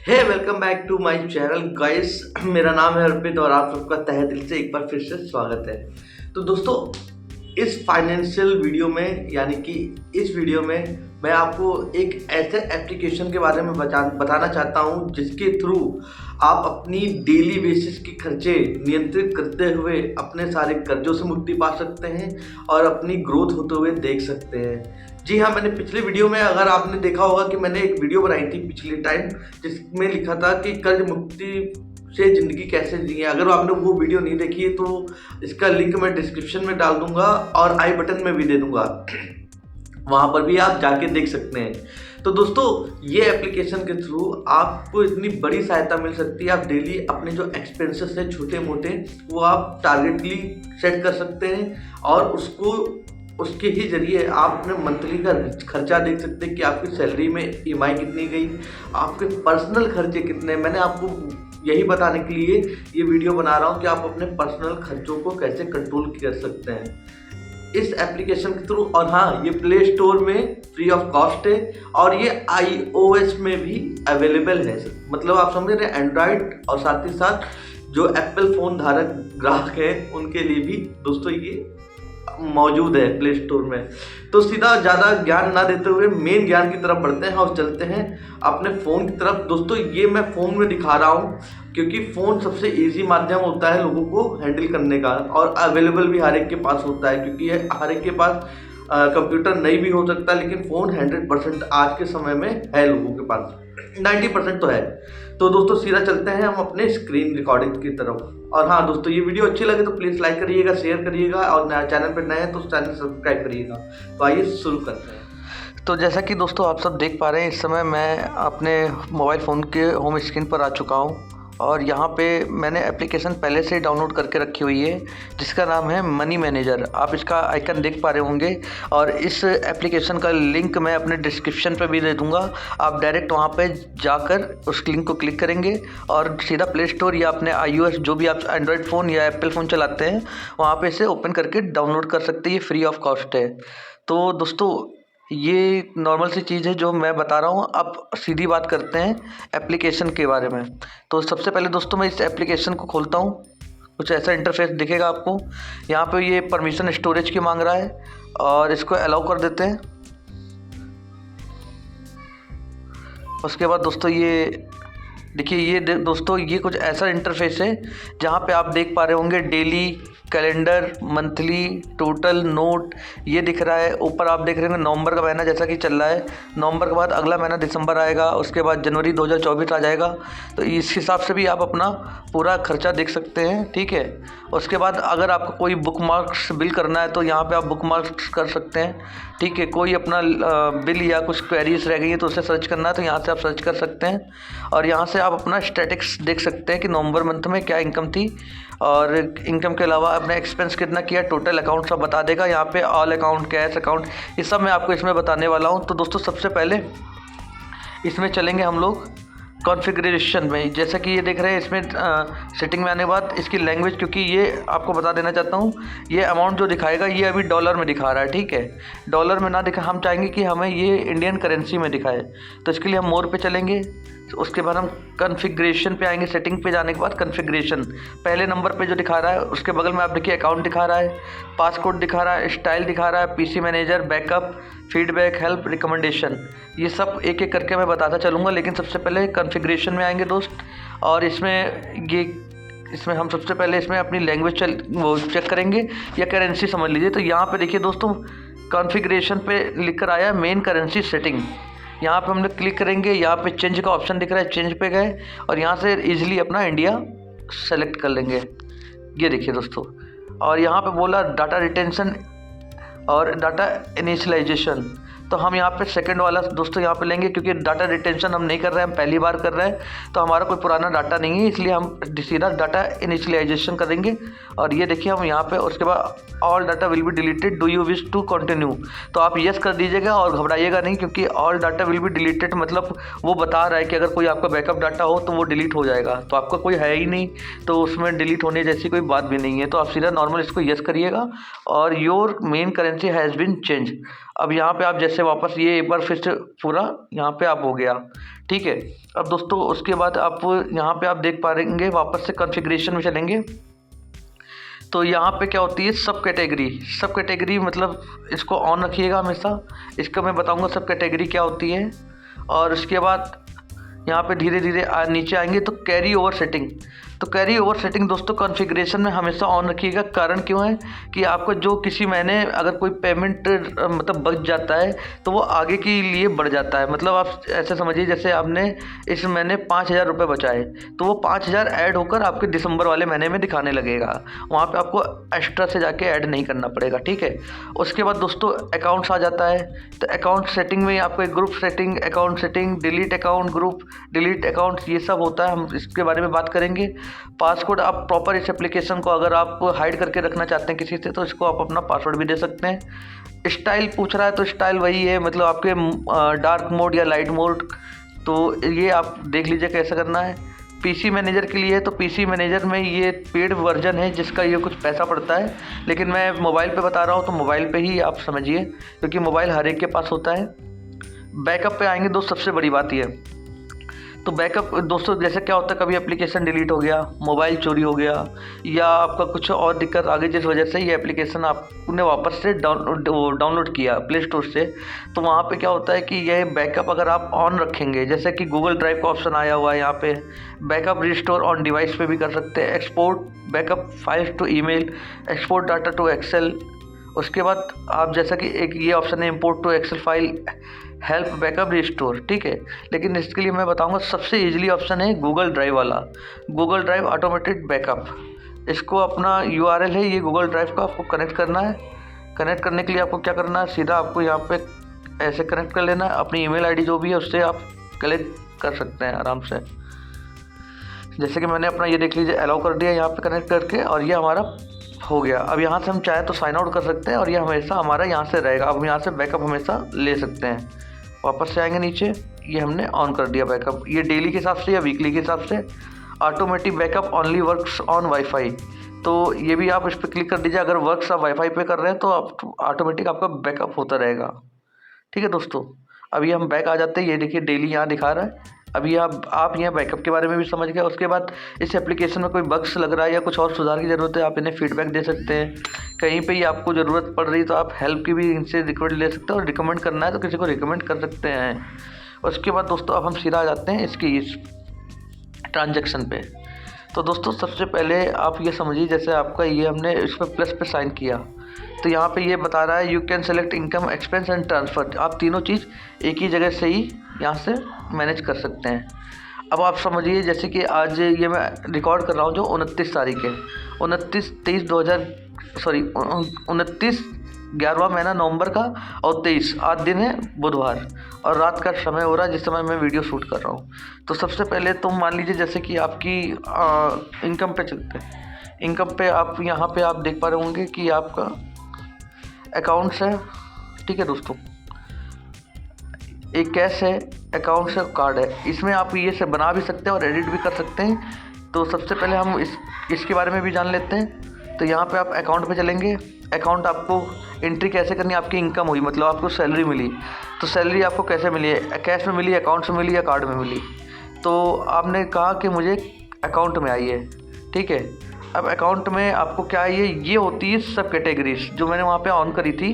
Hey welcome back to my channel guys. मेरा नाम है अर्पित और आप सबका तहे दिल से एक बार फिर से स्वागत है। तो दोस्तों, इस फाइनेंशियल वीडियो में यानी कि इस वीडियो में मैं आपको एक ऐसे एप्लीकेशन के बारे में बताना चाहता हूं जिसके थ्रू आप अपनी डेली बेसिस के खर्चे नियंत्रित करते हुए अपने सारे कर्जों से मुक्ति पा सकते हैं और अपनी ग्रोथ होते हुए देख सकते हैं। जी हाँ, मैंने पिछले वीडियो में, अगर आपने देखा होगा कि मैंने एक वीडियो बनाई थी पिछले टाइम जिसमें लिखा था कि कर्ज मुक्ति से ज़िंदगी कैसे जिए। अगर आपने वो वीडियो नहीं देखी है तो इसका लिंक मैं डिस्क्रिप्शन में डाल दूंगा और आई बटन में भी दे दूंगा, वहाँ पर भी आप जाके देख सकते हैं। तो दोस्तों, ये एप्लीकेशन के थ्रू आपको इतनी बड़ी सहायता मिल सकती है। आप डेली अपने जो एक्सपेंसेस है छोटे मोटे, वो आप टारगेटली सेट कर सकते हैं और उसके ही जरिए आप अपने मंथली का खर्चा देख सकते हैं कि आपकी सैलरी में ईएमआई कितनी गई, आपके पर्सनल खर्चे कितने। मैंने आपको यही बताने के लिए ये वीडियो बना रहा हूँ कि आप अपने पर्सनल खर्चों को कैसे कंट्रोल कर सकते हैं इस एप्लीकेशन के थ्रू। और हाँ, ये प्ले स्टोर में फ्री ऑफ कॉस्ट है और ये iOS में भी अवेलेबल है। मतलब आप समझ रहे हैं, एंड्रॉयड और साथ ही साथ जो एप्पल फ़ोन धारक ग्राहक हैं उनके लिए भी दोस्तों ये मौजूद है प्ले स्टोर में। तो सीधा ज़्यादा ज्ञान ना देते हुए मेन ज्ञान की तरफ बढ़ते हैं और चलते हैं अपने फ़ोन की तरफ। दोस्तों, ये मैं फ़ोन में दिखा रहा हूँ क्योंकि फ़ोन सबसे इजी माध्यम होता है लोगों को हैंडल करने का और अवेलेबल भी हर एक के पास होता है, क्योंकि हर एक के पास कंप्यूटर नहीं भी हो सकता, लेकिन फ़ोन 100% आज के समय में है लोगों के पास, 90% तो है। तो दोस्तों, सीधा चलते हैं हम अपने स्क्रीन रिकॉर्डिंग की तरफ। और हाँ दोस्तों, ये वीडियो अच्छी लगे तो प्लीज़ लाइक करिएगा, शेयर करिएगा और चैनल पर नए हैं तो चैनल सब्सक्राइब करिएगा। तो आइए शुरू करते हैं। तो जैसा कि दोस्तों आप सब देख पा रहे हैं, इस समय मैं अपने मोबाइल फ़ोन के होम स्क्रीन पर आ चुका हूं और यहाँ पे मैंने एप्लीकेशन पहले से डाउनलोड करके रखी हुई है जिसका नाम है मनी मैनेजर। आप इसका आइकन देख पा रहे होंगे और इस एप्लीकेशन का लिंक मैं अपने डिस्क्रिप्शन पे भी दे दूँगा। आप डायरेक्ट वहाँ पे जाकर उस लिंक को क्लिक करेंगे और सीधा प्ले स्टोर या अपने iOS, जो भी आप एंड्रॉयड फ़ोन या एप्पल फ़ोन चलाते हैं, वहाँ पे इसे ओपन करके डाउनलोड कर सकते हैं। ये फ्री ऑफ कॉस्ट है। तो दोस्तों, ये नॉर्मल सी चीज़ है जो मैं बता रहा हूँ। अब सीधी बात करते हैं एप्लीकेशन के बारे में। तो सबसे पहले दोस्तों मैं इस एप्लीकेशन को खोलता हूँ। कुछ ऐसा इंटरफेस दिखेगा आपको। यहाँ पे ये परमिशन स्टोरेज की मांग रहा है और इसको अलाउ कर देते हैं। उसके बाद दोस्तों ये देखिए, ये दोस्तों ये कुछ ऐसा इंटरफेस है जहाँ पे आप देख पा रहे होंगे daily, calendar, monthly, total, note, ये दिख रहा है। ऊपर आप देख रहे होंगे नवंबर का महीना जैसा कि चल रहा है। नवंबर के बाद अगला महीना दिसंबर आएगा, उसके बाद जनवरी 2024 आ जाएगा। तो इस हिसाब से भी आप अपना पूरा खर्चा देख सकते हैं, ठीक है। उसके बाद अगर आपको कोई बुक मार्क्स बिल करना है तो यहाँ पे आप बुक मार्क्स कर सकते हैं, ठीक है। कोई अपना बिल या कुछ क्वेरीज रह गई है तो उसे सर्च करना है तो यहाँ से आप सर्च कर सकते हैं। और यहाँ से आप अपना स्टैटिक्स देख सकते हैं कि नवंबर मंथ में क्या इनकम थी और इनकम के अलावा अपने एक्सपेंस कितना किया, टोटल अकाउंट सब बता देगा। यहाँ पे ऑल अकाउंट, कैश अकाउंट, ये सब मैं आपको इसमें बताने वाला हूँ। तो दोस्तों सबसे पहले इसमें चलेंगे हम लोग कॉन्फ़िगरेशन में। जैसा कि ये देख रहे हैं, इसमें सेटिंग में आने के बाद इसकी लैंग्वेज, क्योंकि ये आपको बता देना चाहता हूँ, ये अमाउंट जो दिखाएगा ये अभी डॉलर में दिखा रहा है, ठीक है। डॉलर में ना दिखा, हम चाहेंगे कि हमें ये इंडियन करेंसी में दिखाए। तो इसके लिए हम मोर पे चलेंगे। उसके बाद हम कॉन्फ़िगरेशन पे आएंगे। सेटिंग पे जाने के बाद कॉन्फ़िगरेशन, पहले नंबर पे जो दिखा रहा है उसके बगल में आप देखिए अकाउंट दिखा रहा है, पासकोड दिखा रहा है, स्टाइल दिखा रहा है, PC manager, backup, feedback, help, recommendation, ये सब एक एक करके मैं बताता चलूँगा। लेकिन सबसे पहले कॉन्फ़िगरेशन में आएंगे दोस्त। और इसमें हम सबसे पहले इसमें अपनी लैंग्वेज वो चेक करेंगे या करेंसी समझ लीजिए। तो यहाँ पे देखिए दोस्तों, कॉन्फ़िगरेशन पे लिख कर आया मेन करेंसी सेटिंग। यहाँ पे हम लोग क्लिक करेंगे, यहाँ पे चेंज का ऑप्शन दिख रहा है, चेंज पे गए और यहाँ से इजीली अपना इंडिया सेलेक्ट कर लेंगे। ये देखिए दोस्तों, और यहाँ पे बोला डाटा रिटेंशन और डाटा इनिशियलाइजेशन। तो हम यहाँ पे सेकंड वाला दोस्तों यहाँ पे लेंगे, क्योंकि डाटा रिटेंशन हम नहीं कर रहे हैं, हम पहली बार कर रहे हैं तो हमारा कोई पुराना डाटा नहीं है, इसलिए हम सीधा डाटा इनिशियलाइजेशन करेंगे। और ये देखिए हम यहाँ पे, उसके बाद all data will be deleted, do you wish to continue, तो आप यस कर दीजिएगा और घबराइएगा नहीं, क्योंकि all data will be deleted मतलब वो बता रहा है कि अगर कोई आपका बैकअप डाटा हो तो वो डिलीट हो जाएगा। तो आपका कोई है ही नहीं तो उसमें डिलीट होने जैसी कोई बात भी नहीं है। तो आप सीधा नॉर्मल इसको यस करिएगा और your main currency has been change. अब यहाँ पे आप जैसे वापस ये एक बार फिर से पूरा यहाँ पे आप हो गया, ठीक है। अब दोस्तों उसके बाद आप यहाँ पे आप देख पा रहेंगे, वापस से कॉन्फ़िगरेशन में चलेंगे तो यहाँ पे क्या होती है सब कैटेगरी मतलब इसको ऑन रखिएगा हमेशा। इसका मैं बताऊँगा सब कैटेगरी क्या होती है। और उसके बाद यहाँ पे धीरे धीरे नीचे आएंगे तो कैरी ओवर सेटिंग दोस्तों कॉन्फ़िगरेशन में हमेशा ऑन रखिएगा। कारण क्यों है कि आपको जो किसी महीने अगर कोई पेमेंट मतलब बच जाता है तो वो आगे के लिए बढ़ जाता है। मतलब आप ऐसे समझिए जैसे आपने इस महीने 5,000 रुपये बचाए तो वो 5,000 ऐड होकर आपके दिसंबर वाले महीने में दिखाने लगेगा। वहाँ पे आपको एक्स्ट्रा से जाके ऐड नहीं करना पड़ेगा, ठीक है। उसके बाद दोस्तों अकाउंट्स आ जाता है तो अकाउंट सेटिंग में आपको एक group setting, account setting, delete account, group delete account, ये सब होता है। हम इसके बारे में बात करेंगे। पासवर्ड आप प्रॉपर इस एप्लीकेशन को अगर आप हाइड करके रखना चाहते हैं किसी से तो इसको आप अपना पासवर्ड भी दे सकते हैं। स्टाइल पूछ रहा है तो स्टाइल वही है, मतलब आपके डार्क मोड या लाइट मोड, तो ये आप देख लीजिए कैसे करना है। पीसी मैनेजर के लिए तो पीसी मैनेजर में ये पेड वर्जन है जिसका ये कुछ पैसा पड़ता है, लेकिन मैं मोबाइल पे बता रहा हूँ तो मोबाइल पे ही आप समझिए क्योंकि मोबाइल हर एक के पास होता है। बैकअप पे आएंगे दोस्त, सबसे बड़ी बात ये तो बैकअप दोस्तों जैसे क्या होता है कभी एप्लीकेशन डिलीट हो गया, मोबाइल चोरी हो गया या आपका कुछ और दिक्कत आ गई जिस वजह से ये एप्लीकेशन आपने वापस से डाउनलोड किया प्ले स्टोर से, तो वहाँ पे क्या होता है कि ये बैकअप अगर आप ऑन रखेंगे, जैसे कि गूगल ड्राइव का ऑप्शन आया हुआ है यहाँ पे, बैकअप रिस्टोर ऑन डिवाइस पे भी कर सकते हैं, export backup files to email, export data to Excel. उसके बाद आप जैसा कि एक ये ऑप्शन है import to Excel file, help backup restore, ठीक है। लेकिन इसके लिए मैं बताऊंगा सबसे इजीली ऑप्शन है गूगल ड्राइव वाला, गूगल ड्राइव ऑटोमेटेड बैकअप। इसको अपना URL है ये गूगल ड्राइव का, आपको कनेक्ट करना है। कनेक्ट करने के लिए आपको क्या करना है, सीधा आपको यहाँ पे ऐसे कनेक्ट कर लेना है, अपनी ईमेल आईडी जो भी है उससे आप कलेक्ट कर सकते हैं आराम से। जैसे कि मैंने अपना ये देख लीजिए अलाउ कर दिया यहाँ पे कनेक्ट करके, और ये हमारा हो गया। अब यहाँ से हम चाहे तो साइन आउट कर सकते हैं और ये हमेशा हमारा यहाँ से रहेगा। अब यहाँ से बैकअप हमेशा ले सकते हैं। वापस से आएंगे नीचे, ये हमने ऑन कर दिया बैकअप। ये डेली के हिसाब से या वीकली के हिसाब से। Automatic backup only works on wifi, तो ये भी आप इस पर क्लिक कर दीजिए। अगर वर्क्स आप वाईफाई पे कर रहे हैं तो आप ऑटोमेटिक आपका बैकअप होता रहेगा, ठीक है दोस्तों। अभी हम बैक आ जाते हैं, ये देखिए डेली यहाँ दिखा रहा है। अभी आप यहाँ बैकअप के बारे में भी समझ गए। उसके बाद इस एप्लीकेशन में कोई बग्स लग रहा है या कुछ और सुधार की ज़रूरत है, आप इन्हें फीडबैक दे सकते हैं। कहीं पे ही आपको ज़रूरत पड़ रही तो आप हेल्प की भी इनसे रिकमेंड ले सकते हैं, और रिकमेंड करना है तो किसी को रिकमेंड कर सकते हैं। उसके बाद दोस्तों अब हम सीधा आ जाते हैं इसकी इस ट्रांजेक्शन पे। तो दोस्तों सबसे पहले आप ये समझिए, जैसे आपका ये हमने इस पर प्लस पे साइन किया तो यहाँ पे ये बता रहा है you can select income, expense and transfer. आप तीनों चीज़ एक ही जगह से ही यहाँ से मैनेज कर सकते हैं। अब आप समझिए जैसे कि आज ये मैं रिकॉर्ड कर रहा हूँ जो 29 तारीख है, 29 11वां महीना नवंबर का, और 23 आज दिन है बुधवार, और रात का समय हो रहा है जिस समय मैं वीडियो शूट कर रहा हूँ। तो सबसे पहले तो मान लीजिए जैसे कि आपकी इनकम पे चलते हैं। इनकम पे आप यहाँ पे आप देख पा रहे होंगे कि आपका अकाउंट्स है, ठीक है दोस्तों। एक कैश है, अकाउंट्स है, कार्ड है। इसमें आप ये से बना भी सकते हैं और एडिट भी कर सकते हैं। तो सबसे पहले हम इसके बारे में भी जान लेते हैं। तो यहाँ पे आप अकाउंट पे चलेंगे। अकाउंट आपको एंट्री कैसे करनी है, आपकी इनकम हुई मतलब आपको सैलरी मिली, तो सैलरी आपको कैसे मिली है, कैश में मिली, अकाउंट से मिली या कार्ड में मिली। तो आपने कहा कि मुझे अकाउंट में आई है, ठीक है। अब अकाउंट में आपको क्या है, ये होती है सब कैटेगरीज जो मैंने वहाँ पे ऑन करी थी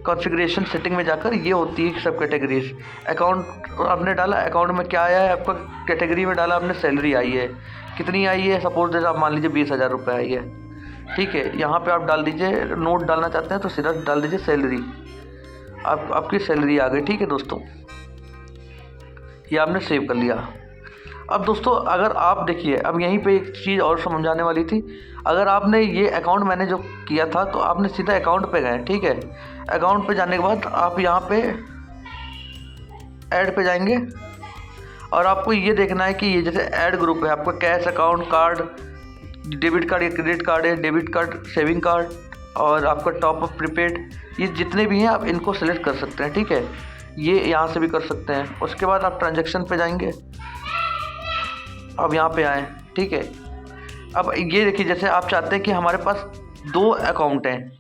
कॉन्फ़िगरेशन सेटिंग में जाकर, ये होती है सब कैटेगरीज। अकाउंट आपने डाला, अकाउंट में क्या आया है आपका, कैटेगरी में डाला आपने सैलरी आई है, कितनी आई है, सपोज जैसे आप मान लीजिए 20,000 रुपये आई है, ठीक है। यहाँ पे आप डाल दीजिए, नोट डालना चाहते हैं तो सीधा डाल दीजिए सैलरी, आपकी सैलरी आ गई, ठीक है दोस्तों। ये आपने सेव कर लिया। अब दोस्तों अगर आप देखिए, अब यहीं पे एक चीज़ और समझाने वाली थी। अगर आपने ये अकाउंट मैंने जो किया था तो आपने सीधा अकाउंट पे गए, ठीक है। अकाउंट पे जाने के बाद आप यहाँ पे ऐड पे जाएंगे और आपको ये देखना है कि ये जैसे ऐड ग्रुप है, आपका cash, account, card, debit card या क्रेडिट कार्ड है, डेबिट कार्ड, सेविंग कार्ड और आपका टॉप अप प्रीपेड, ये जितने भी हैं आप इनको सेलेक्ट कर सकते हैं, ठीक है। ये यहाँ से भी कर सकते हैं। उसके बाद आप ट्रांजैक्शन पे जाएंगे, अब यहाँ पे आए, ठीक है। अब ये देखिए जैसे आप चाहते हैं कि हमारे पास 2 अकाउंट हैं,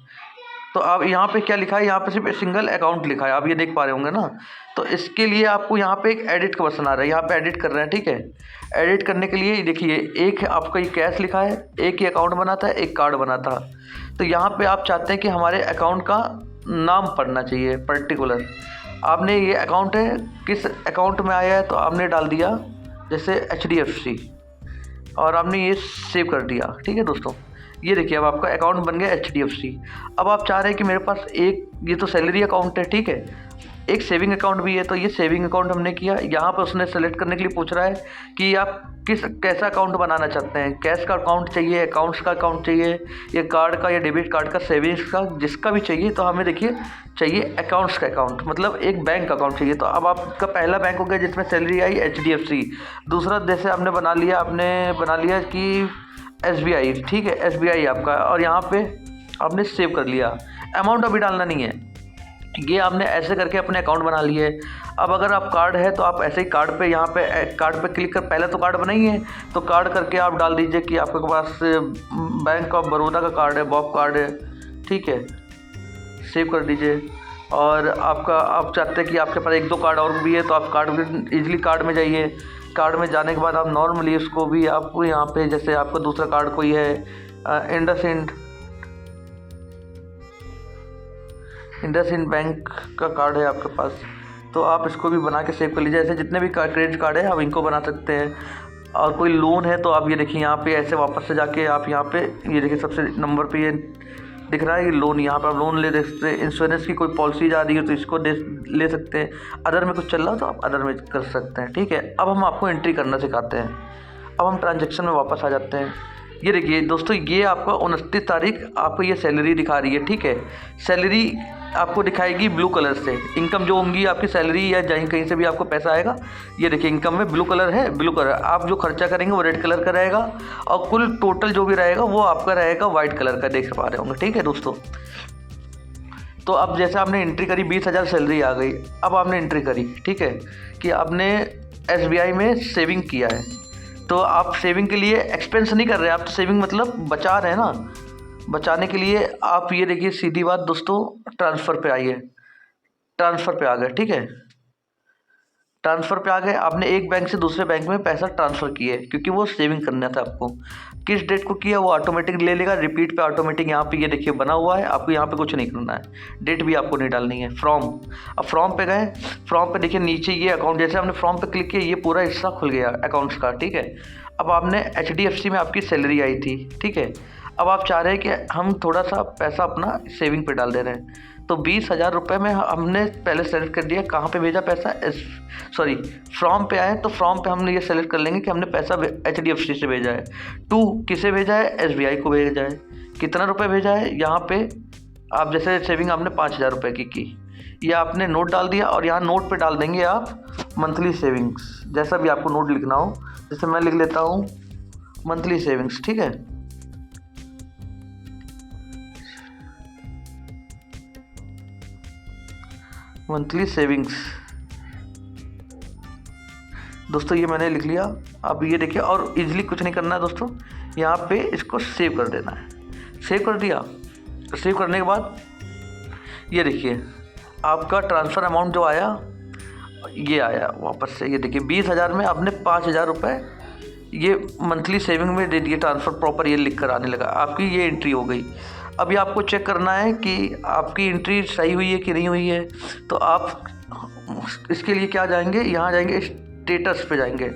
तो आप यहाँ पे क्या लिखा है, यहाँ पे सिर्फ सिंगल अकाउंट लिखा है, आप ये देख पा रहे होंगे ना। तो इसके लिए आपको यहाँ पे एक एडिट का बटन आ रहा है, यहाँ पे एडिट कर रहे हैं, ठीक है। एडिट करने के लिए देखिए, एक आपका ये कैश लिखा है, एक ही अकाउंट बना था, एक कार्ड बना था। तो यहाँ पे आप चाहते हैं कि हमारे अकाउंट का नाम पढ़ना चाहिए पर्टिकुलर। आपने ये अकाउंट है, किस अकाउंट में आया है, तो आपने डाल दिया जैसे HDFC और आपने ये सेव कर दिया, ठीक है दोस्तों। ये देखिए अब आपका अकाउंट बन गया HDFC। अब आप चाह रहे हैं कि मेरे पास एक, ये तो सैलरी अकाउंट है, ठीक है, एक सेविंग अकाउंट भी है। तो ये सेविंग अकाउंट हमने किया। यहाँ पर उसने सेलेक्ट करने के लिए पूछ रहा है कि आप कैसा अकाउंट बनाना चाहते हैं, कैश का अकाउंट चाहिए, अकाउंट्स का अकाउंट चाहिए, या कार्ड का या डेबिट कार्ड का, सेविंग्स का, जिसका भी चाहिए। तो हमें देखिए चाहिए अकाउंट्स का अकाउंट, मतलब एक बैंक अकाउंट चाहिए। तो अब आपका पहला बैंक हो गया जिसमें सैलरी आई HDFC। दूसरा जैसे आपने बना लिया कि SBI, ठीक है, SBI आपका, और यहाँ पे आपने सेव कर लिया। अमाउंट अभी डालना नहीं है, ये आपने ऐसे करके अपने अकाउंट बना लिए। अब अगर आप कार्ड है तो आप ऐसे ही कार्ड पे, यहाँ पे कार्ड पे क्लिक कर, पहले तो कार्ड बनाइए, तो कार्ड करके आप डाल दीजिए कि आपके पास बैंक ऑफ बड़ौदा का कार्ड है, बॉब कार्ड है, ठीक है, सेव कर दीजिए। और आपका, आप चाहते हैं कि आपके पास एक दो कार्ड और भी है, तो आप कार्ड ईजिली कार्ड में जाइए। कार्ड में जाने के बाद आप नॉर्मली उसको भी, आपको यहाँ पे जैसे आपका दूसरा कार्ड कोई है, इंडसइंड बैंक का कार्ड है आपके पास, तो आप इसको भी बना के सेव कर लीजिए। ऐसे जितने भी क्रेडिट कार्ड है आप इनको बना सकते हैं। और कोई लोन है तो आप ये देखिए यहाँ पे ऐसे वापस से जाके आप यहाँ पे ये देखिए सबसे नंबर पे ये दिख रहा है कि लोन, यहाँ पर आप लोन ले सकते हैं। इंश्योरेंस की कोई पॉलिसी जा रही है तो इसको ले सकते हैं। अदर में कुछ चल रहा है तो आप अदर में कर सकते हैं, ठीक है। अब हम आपको एंट्री करना सिखाते हैं। अब हम ट्रांजैक्शन में वापस आ जाते हैं। ये देखिए दोस्तों, ये आपका 29 तारीख आपको ये सैलरी दिखा रही है, ठीक है। सैलरी आपको दिखाएगी ब्लू कलर से। इनकम जो होंगी आपकी सैलरी या कहीं से भी आपको पैसा आएगा, ये देखिए इनकम में ब्लू कलर है, ब्लू कलर। आप जो खर्चा करेंगे वो रेड कलर का रहेगा, और कुल टोटल जो भी रहेगा वो आपका रहेगा वाइट कलर का, देख पा रहे होंगे, ठीक है दोस्तों। तो अब जैसे आपने एंट्री करी 20,000 सैलरी आ गई। अब आपने एंट्री करी, ठीक है, कि आपने SBI में सेविंग किया है। तो आप सेविंग के लिए एक्सपेंस नहीं कर रहे, आप तो सेविंग मतलब बचा रहे हैं ना। बचाने के लिए आप ये देखिए, सीधी बात दोस्तों, ट्रांसफ़र पे आइए। ट्रांसफ़र पे आ गए, ठीक है, ट्रांसफ़र पे आ गए। आपने एक बैंक से दूसरे बैंक में पैसा ट्रांसफ़र किए, क्योंकि वो सेविंग करना था आपको। किस डेट को किया वो ऑटोमेटिक ले लेगा, रिपीट पे ऑटोमेटिक यहाँ पे ये देखिए बना हुआ है। आपको यहाँ पे कुछ नहीं करना है, डेट भी आपको नहीं डालनी है। फ्रॉम, अब फ्रॉम पे गए, फ्रॉम पे देखिए नीचे ये अकाउंट, जैसे आपने फ्रॉम पे क्लिक किया ये पूरा हिस्सा खुल गया अकाउंट्स का, ठीक है। अब आपने HDFC में आपकी सैलरी आई थी, ठीक है। अब आप चाह रहे हैं कि हम थोड़ा सा पैसा अपना सेविंग पे डाल दे रहे हैं, तो 20,000 रुपये में हमने पहले सेलेक्ट कर दिया कहाँ पे भेजा पैसा, फ्रॉम पे आए तो फ्रॉम पे हमने ये सेलेक्ट कर लेंगे कि हमने पैसा HDFC से भेजा है। टू किसे भेजा है, SBI को भेजा है। कितना रुपये भेजा है, यहाँ पे आप जैसे सेविंग आपने 5,000 रुपये की, ये आपने नोट डाल दिया, और यहाँ नोट पे डाल देंगे आप मंथली सेविंग्स, जैसा भी आपको नोट लिखना हो। जैसे मैं लिख लेता हूँ मंथली सेविंग्स, ठीक है। मंथली सेविंग्स दोस्तों, ये मैंने लिख लिया। अब ये देखिए, और इजीली कुछ नहीं करना है दोस्तों, यहाँ पे इसको सेव कर देना है। सेव कर दिया, सेव करने के बाद ये देखिए आपका ट्रांसफ़र अमाउंट जो आया ये आया वापस से। ये देखिए 20,000 में आपने 5,000 रुपये ये मंथली सेविंग में दे दिए, ट्रांसफ़र प्रॉपर ये लिख कर आने लगा, आपकी ये एंट्री हो गई। अभी आपको चेक करना है कि आपकी एंट्री सही हुई है कि नहीं हुई है। तो आप इसके लिए क्या जाएंगे, यहाँ जाएंगे, स्टेटस पे जाएंगे।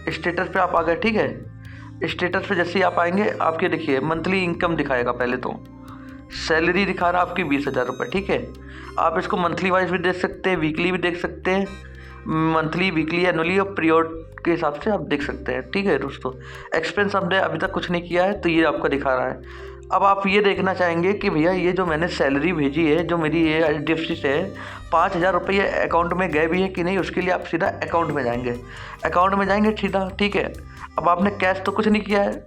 स्टेटस पे आप आ गए, ठीक है। स्टेटस पे जैसे ही आप आएंगे, आपके देखिए मंथली इनकम दिखाएगा। पहले तो सैलरी दिखा रहा है आपकी 20,000 रुपये, ठीक है। आप इसको मंथली वाइज भी देख सकते हैं, वीकली भी देख सकते हैं, मंथली, वीकली, एनुअली और पीरियड के हिसाब से आप देख सकते हैं, ठीक है दोस्तों। एक्सपेंस हमने अभी तक कुछ नहीं किया है, तो ये आपका दिखा रहा है। अब आप ये देखना चाहेंगे कि भैया ये जो मैंने सैलरी भेजी है, जो मेरी ये HDFC से है, 5,000 रुपये अकाउंट में गए भी है कि नहीं। उसके लिए आप सीधा अकाउंट में जाएंगे, अकाउंट में जाएंगे सीधा, ठीक है। अब आपने कैश तो कुछ नहीं किया है,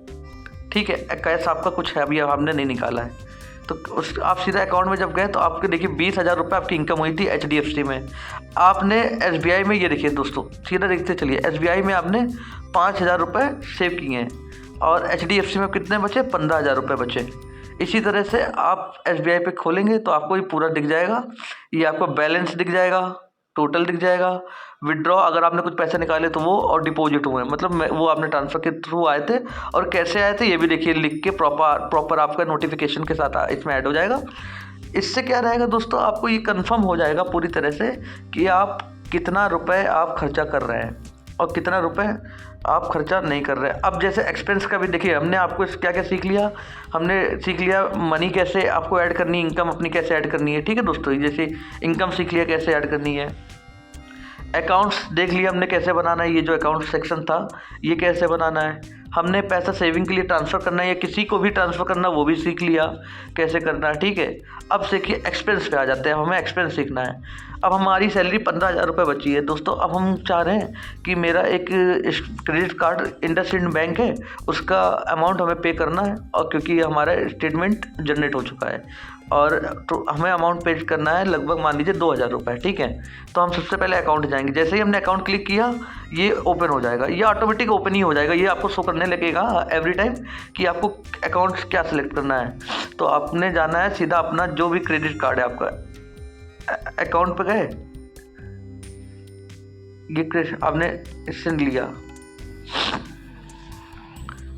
ठीक है, कैश आपका कुछ है अभी आपने नहीं निकाला है, तो उस आप सीधा अकाउंट में जब गए तो आपके देखिए 20,000 रुपये आपकी इनकम हुई थी HDFC में। आपने SBI में ये देखिए दोस्तों, सीधा देखते चलिए, SBI में आपने 5,000 रुपये सेव किए हैं, और HDFC में कितने बचे, 15,000 रुपये बचे। इसी तरह से आप SBI पे खोलेंगे तो आपको ये पूरा दिख जाएगा, ये आपको बैलेंस दिख जाएगा, टोटल दिख जाएगा, विड्रॉ अगर आपने कुछ पैसे निकाले तो वो, और डिपॉजिट हुए मतलब वो आपने ट्रांसफ़र के थ्रू आए थे और कैसे आए थे ये भी देखिए लिख के प्रॉपर आपका नोटिफिकेशन के साथ इसमें ऐड हो जाएगा। इससे क्या रहेगा दोस्तों, आपको ये कंफर्म हो जाएगा पूरी तरह से कि आप कितना रुपए आप खर्चा कर रहे हैं और कितना रुपए आप खर्चा नहीं कर रहे हैं। अब जैसे एक्सपेंस का भी देखिए, हमने आपको क्या क्या सीख लिया, हमने सीख लिया मनी कैसे आपको ऐड करनी है, इनकम अपनी कैसे ऐड करनी है, ठीक है दोस्तों। जैसे इनकम सीख लिया कैसे ऐड करनी है, अकाउंट्स देख लिया हमने कैसे बनाना है, ये जो अकाउंट सेक्शन था ये कैसे बनाना है, हमने पैसा सेविंग के लिए ट्रांसफ़र करना है या किसी को भी ट्रांसफ़र करना वो भी सीख लिया कैसे करना है, ठीक है। अब सीखिए एक्सपेंस पे आ जाते हैं, हमें एक्सपेंस सीखना है। अब हमारी सैलरी 15,000 रुपये बची है दोस्तों। अब हम चाह रहे हैं कि मेरा एक क्रेडिट कार्ड इंडसइंड बैंक है, उसका अमाउंट हमें पे करना है, और क्योंकि हमारा स्टेटमेंट जनरेट हो चुका है और तो हमें अमाउंट पे करना है लगभग मान लीजिए 2,000 रुपये, ठीक है। तो हम सबसे पहले अकाउंट जाएंगे, जैसे ही हमने अकाउंट क्लिक किया ये ओपन हो जाएगा, ये ऑटोमेटिक ओपन ही हो जाएगा, ये आपको शो करने लगेगा एवरी टाइम कि आपको अकाउंट क्या सिलेक्ट करना है। तो आपने जाना है सीधा अपना जो भी क्रेडिट कार्ड है आपका, अकाउंट पे गए, ये आपने इससे लिया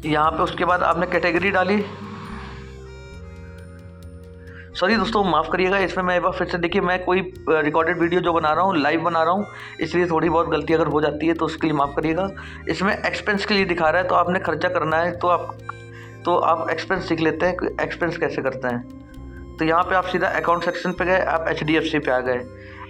यहाँ पे, उसके बाद आपने कैटेगरी डाली। सॉरी दोस्तों माफ़ करिएगा, इसमें मैं एक बार फिर से देखिए, मैं कोई रिकॉर्डेड वीडियो जो बना रहा हूँ लाइव बना रहा हूँ, इसलिए थोड़ी बहुत गलती अगर हो जाती है तो उसके लिए माफ़ करिएगा। इसमें एक्सपेंस के लिए दिखा रहा है, तो आपने खर्चा करना है तो आप एक्सपेंस सीख लेते हैं कि एक्सपेंस कैसे करते हैं। तो यहाँ पे आप सीधा अकाउंट सेक्शन पे गए, आप HDFC पे आ गए।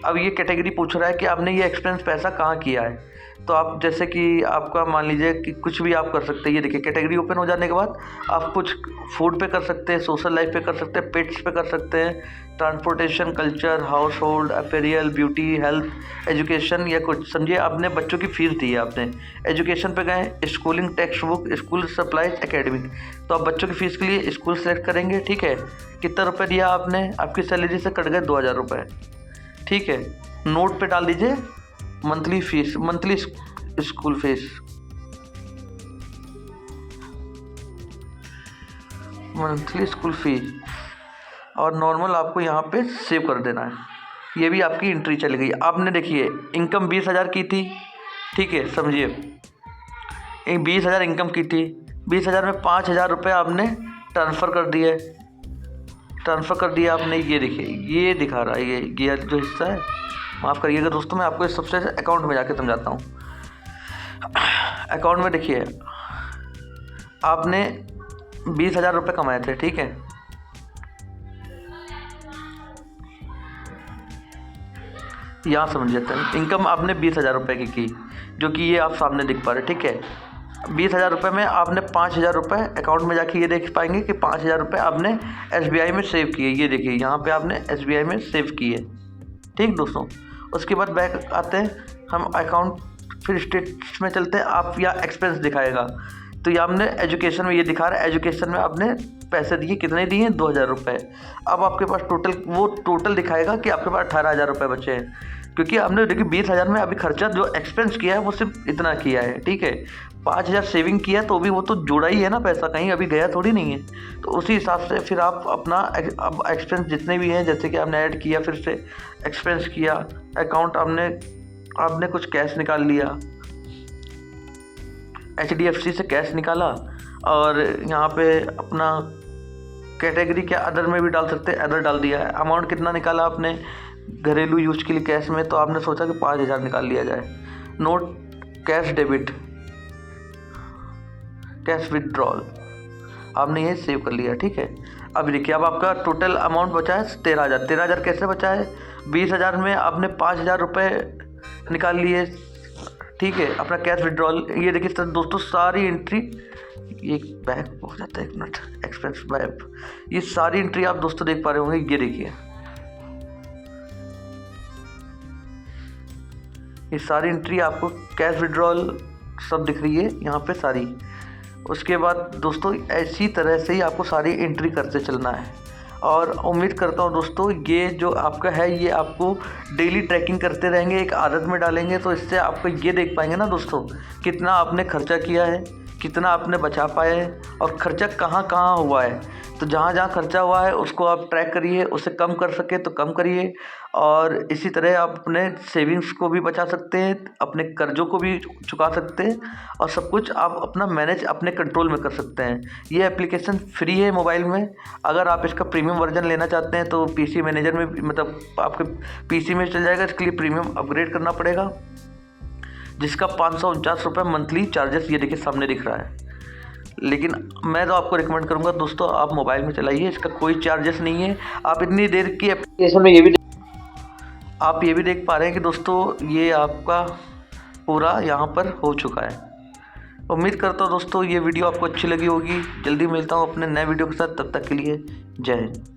अब ये कैटेगरी पूछ रहा है कि आपने ये एक्सपेंस पैसा कहाँ किया है। तो आप जैसे कि आपका मान लीजिए कि कुछ भी आप कर सकते हैं, ये देखिए कैटेगरी ओपन हो जाने के बाद आप कुछ फूड पे कर सकते हैं, सोशल लाइफ पे कर सकते हैं, पेट्स पे कर सकते हैं, transportation, culture, house hold, apparel, beauty, health, education, या कुछ समझिए आपने बच्चों की फ़ीस दी है, आपने एजुकेशन पे गए, schooling, text book, school supplies, academic. तो आप बच्चों की फ़ीस के लिए स्कूल सेलेक्ट करेंगे, ठीक है। कितना रुपये दिया आपने, आपकी सैलरी से कट गए 2,000 रुपये, ठीक है। नोट पे डाल दीजिए monthly fees, monthly school fees, monthly school fees, और नॉर्मल आपको यहाँ पे सेव कर देना है। ये भी आपकी एंट्री चली गई। आपने देखिए इनकम 20,000 की थी, ठीक है, समझिए 20,000 इनकम की थी, 20,000 में 5,000 रुपये आपने ट्रांसफ़र कर दिए, ट्रांसफ़र कर दिया आपने। ये देखिए ये दिखा रहा है, ये जो हिस्सा है, माफ़ करिएगा दोस्तों, मैं आपको इस सबसे अकाउंट में जाके समझाता हूँ। अकाउंट में देखिए आपने 20,000 रुपये कमाए थे, ठीक है। यहाँ समझ लेते हैं, इनकम आपने 20,000 रुपये की, जो कि ये आप सामने दिख पा रहे, ठीक है। 20,000 रुपये में आपने 5,000 रुपये अकाउंट में जाके ये देख पाएंगे कि 5,000 रुपये आपने SBI में सेव किए। ये देखिए यहाँ पे आपने SBI में सेव किए, ठीक दोस्तों। उसके बाद बैक आते हैं हम अकाउंट, फिर स्टेट्स में चलते हैं। आप या एक्सपेंस दिखाएगा, तो ये हमने एजुकेशन में ये दिखा रहा है, एजुकेशन में आपने पैसे दिए, कितने दिए, 2,000 रुपये। अब आपके पास टोटल दिखाएगा कि आपके पास 18,000 रुपये बचे हैं, क्योंकि हमने देखिए 20,000 में अभी खर्चा जो एक्सपेंस किया है वो सिर्फ इतना किया है, ठीक है। 5,000 सेविंग किया तो भी वो तो जुड़ा ही है ना, पैसा कहीं अभी गया थोड़ी नहीं है। तो उसी हिसाब से फिर आप अपना अब एक्सपेंस जितने भी हैं, जैसे कि आपने ऐड किया, फिर से एक्सपेंस किया, अकाउंट आपने कुछ कैश निकाल लिया, HDFC से कैश निकाला, और यहाँ पे अपना कैटेगरी क्या अदर में भी डाल सकते हैं, अदर डाल दिया है। अमाउंट कितना निकाला आपने घरेलू यूज के लिए कैश में, तो आपने सोचा कि 5,000 निकाल लिया जाए। Note cash debit, cash withdrawal, आपने ये सेव कर लिया, ठीक है। अब देखिए अब आपका टोटल अमाउंट बचा है 13,000। 13,000 कैसे बचा है, 20,000 में आपने 5,000 रुपये निकाल लिए, ठीक है, अपना कैश विड्रॉल। ये देखिए दोस्तों सारी एंट्री, ये बैक हो जाता है, एक मिनट, एक्सपेंस बैक, ये सारी एंट्री आप दोस्तों देख पा रहे होंगे। ये देखिए ये सारी एंट्री आपको कैश विड्रॉल सब दिख रही है यहाँ पे सारी। उसके बाद दोस्तों ऐसी तरह से ही आपको सारी एंट्री करते चलना है, और उम्मीद करता हूँ दोस्तों ये जो आपका है ये आपको डेली ट्रैकिंग करते रहेंगे, एक आदत में डालेंगे, तो इससे आपको ये देख पाएंगे ना दोस्तों कितना आपने खर्चा किया है, कितना आपने बचा पाए और ख़र्चा कहाँ कहाँ हुआ है। तो जहाँ जहाँ खर्चा हुआ है उसको आप ट्रैक करिए, उसे कम कर सके तो कम करिए। और इसी तरह आप अपने सेविंग्स को भी बचा सकते हैं, अपने कर्ज़ों को भी चुका सकते हैं और सब कुछ आप अपना मैनेज अपने कंट्रोल में कर सकते हैं। ये एप्लीकेशन फ्री है मोबाइल में। अगर आप इसका प्रीमियम वर्जन लेना चाहते हैं तो पीसी मैनेजर में मतलब आपके पीसी में चल जाएगा। इसके लिए प्रीमियम अपग्रेड करना पड़ेगा, जिसका 549 रुपये मंथली चार्जेस ये देखिए सामने दिख रहा है। लेकिन मैं तो आपको रिकमेंड करूंगा दोस्तों, आप मोबाइल में चलाइए, इसका कोई चार्जेस नहीं है। आप इतनी देर की एप्लीकेशन में ये भी देख पा रहे हैं कि दोस्तों ये आपका पूरा यहाँ पर हो चुका है। उम्मीद करता हूँ दोस्तों ये वीडियो आपको अच्छी लगी होगी। जल्दी मिलता हूँ अपने नए वीडियो के साथ, तब तक के लिए जय हिंद।